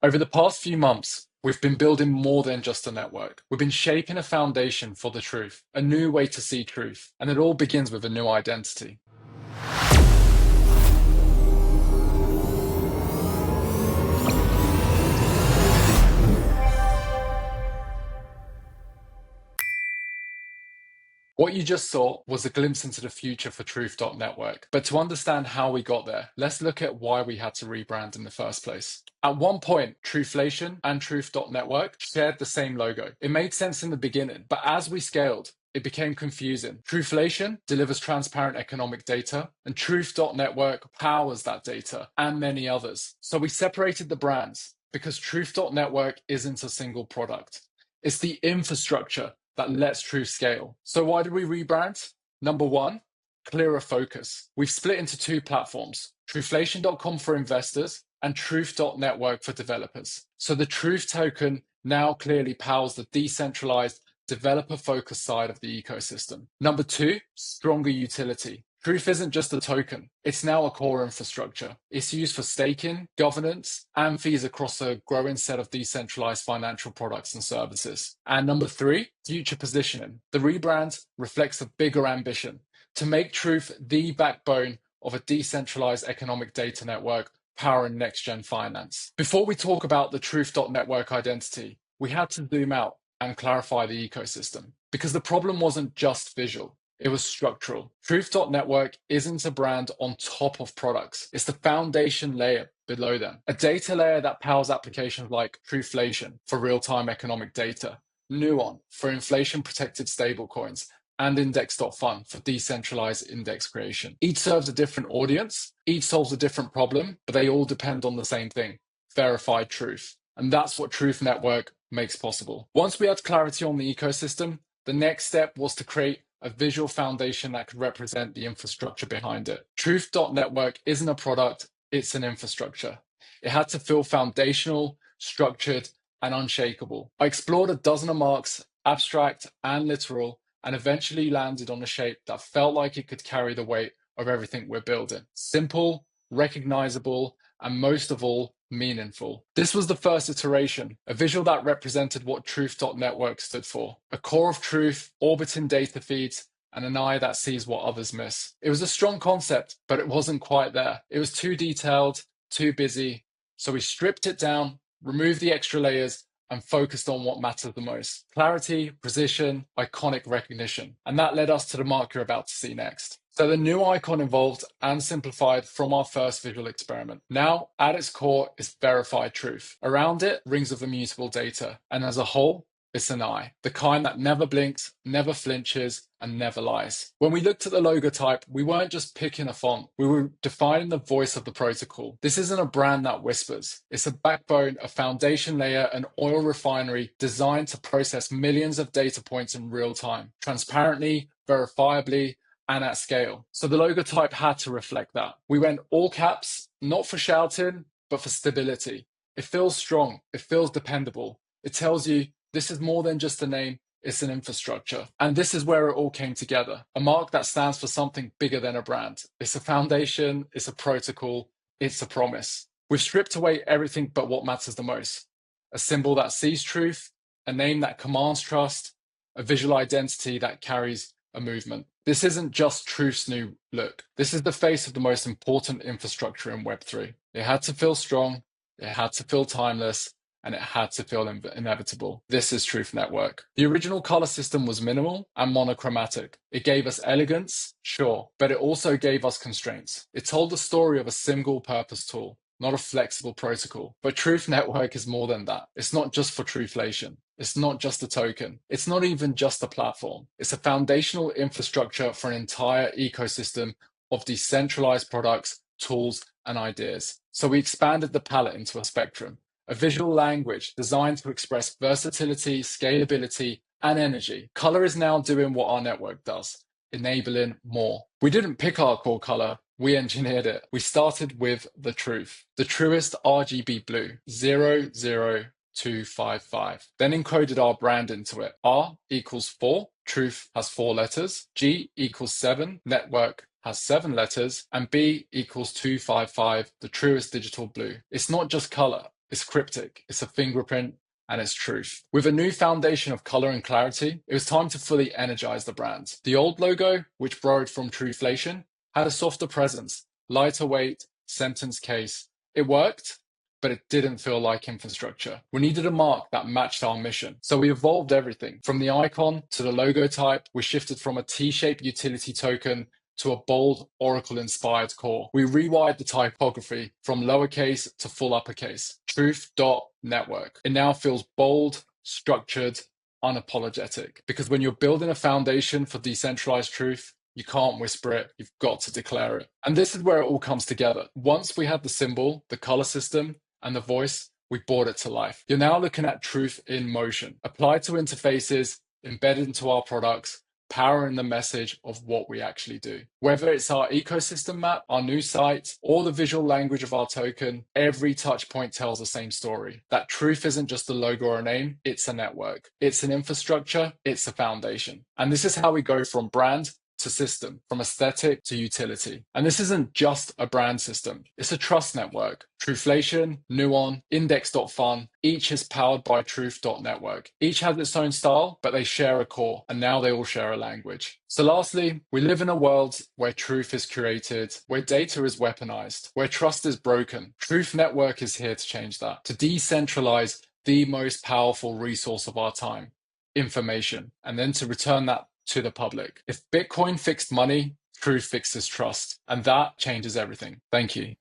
Over the past few months, we've been building more than just a network. We've been shaping a foundation for the truth, a new way to see truth, and it all begins with a new identity. What you just saw was a glimpse into the future for Truth.Network. But to understand how we got there, let's look at why we had to rebrand in the first place. At one point, Truflation and Truth.Network shared the same logo. It made sense in the beginning, but as we scaled, it became confusing. Truflation delivers transparent economic data, and Truth.Network powers that data and many others. So we separated the brands because Truth.Network isn't a single product. It's the infrastructure that lets truth scale. So why did we rebrand? Number one, clearer focus. We've split into two platforms, Truflation.com for investors and Truth.Network for developers. So the Truth token now clearly powers the decentralized, developer-focused side of the ecosystem. Number two, stronger utility. Truth isn't just a token, it's now a core infrastructure. It's used for staking, governance, and fees across a growing set of decentralized financial products and services. And number three, future positioning. The rebrand reflects a bigger ambition to make Truth the backbone of a decentralized economic data network powering next-gen finance. Before we talk about the Truth.Network identity, we had to zoom out and clarify the ecosystem, because the problem wasn't just visual. It was structural. Truth.Network isn't a brand on top of products. It's the foundation layer below them. A data layer that powers applications like Truflation for real-time economic data, Nuon for inflation-protected stablecoins, and Index.fun for decentralized index creation. Each serves a different audience, each solves a different problem, but they all depend on the same thing, verified truth. And that's what Truth.Network makes possible. Once we had clarity on the ecosystem, the next step was to create a visual foundation that could represent the infrastructure behind it. Truth.Network isn't a product, it's an infrastructure. It had to feel foundational, structured, and unshakable. I explored a dozen of marks, abstract and literal, and eventually landed on a shape that felt like it could carry the weight of everything we're building. Simple, recognizable, and most of all, meaningful. This was the first iteration, a visual that represented what Truth.Network stood for. A core of truth, orbiting data feeds, and an eye that sees what others miss. It was a strong concept, but it wasn't quite there. It was too detailed, too busy. So we stripped it down, removed the extra layers, and focused on what mattered the most. Clarity, precision, iconic recognition. And that led us to the mark you're about to see next. So the new icon evolved and simplified from our first visual experiment. Now, at its core is verified truth. Around it, rings of immutable data. And as a whole, it's an eye, the kind that never blinks, never flinches, and never lies. When we looked at the logo type, we weren't just picking a font, we were defining the voice of the protocol. This isn't a brand that whispers. It's a backbone, a foundation layer, an oil refinery designed to process millions of data points in real time, transparently, verifiably, and at scale. So the logo type had to reflect that. We went all caps, not for shouting, but for stability. It feels strong, it feels dependable. It tells you this is more than just a name, it's an infrastructure. And this is where it all came together. A mark that stands for something bigger than a brand. It's a foundation, it's a protocol, it's a promise. We've stripped away everything but what matters the most. A symbol that sees truth, a name that commands trust, a visual identity that carries a movement. This isn't just Truth's new look. This is the face of the most important infrastructure in Web3. It had to feel strong, it had to feel timeless, and it had to feel inevitable. This is Truth.Network. The original color system was minimal and monochromatic. It gave us elegance, sure, but it also gave us constraints. It told the story of a single purpose tool, not a flexible protocol. But Truth.Network is more than that. It's not just for Truflation. It's not just a token. It's not even just a platform. It's a foundational infrastructure for an entire ecosystem of decentralized products, tools, and ideas. So we expanded the palette into a spectrum. A visual language designed to express versatility, scalability, and energy. Color is now doing what our network does, enabling more. We didn't pick our core color, we engineered it. We started with the truth, the truest RGB blue, 00255. Then encoded our brand into it. R equals 4, truth has 4 letters, G equals 7, network has 7 letters, and B equals 255, the truest digital blue. It's not just color. it's cryptic, it's a fingerprint, and it's truth. With a new foundation of color and clarity, it was time to fully energize the brand. The old logo, which borrowed from Truflation, had a softer presence, lighter weight, sentence case. It worked, but it didn't feel like infrastructure. We needed a mark that matched our mission. So we evolved everything from the icon to the logo type. We shifted from a T-shaped utility token to a bold Oracle-inspired core. We rewired the typography from lowercase to full uppercase. Truth.Network. It now feels bold, structured, unapologetic. Because when you're building a foundation for decentralized truth, you can't whisper it, you've got to declare it. And this is where it all comes together. Once we had the symbol, the color system, and the voice, we brought it to life. You're now looking at truth in motion, applied to interfaces, embedded into our products, powering the message of what we actually do. Whether it's our ecosystem map, our new site, or the visual language of our token, every touch point tells the same story. That truth isn't just a logo or a name, it's a network. It's an infrastructure, it's a foundation. And this is how we go from brand to system, from aesthetic to utility. And this isn't just a brand system, it's a trust network. Truflation, Nuon, Index.fun, each is powered by Truth.Network. Each has its own style, but they share a core, and now they all share a language. So lastly, we live in a world where truth is created, where data is weaponized, where trust is broken. Truth Network is here to change that, to decentralize the most powerful resource of our time, information, and then to return that to the public. If Bitcoin fixed money, truth fixes trust, and that changes everything. Thank you.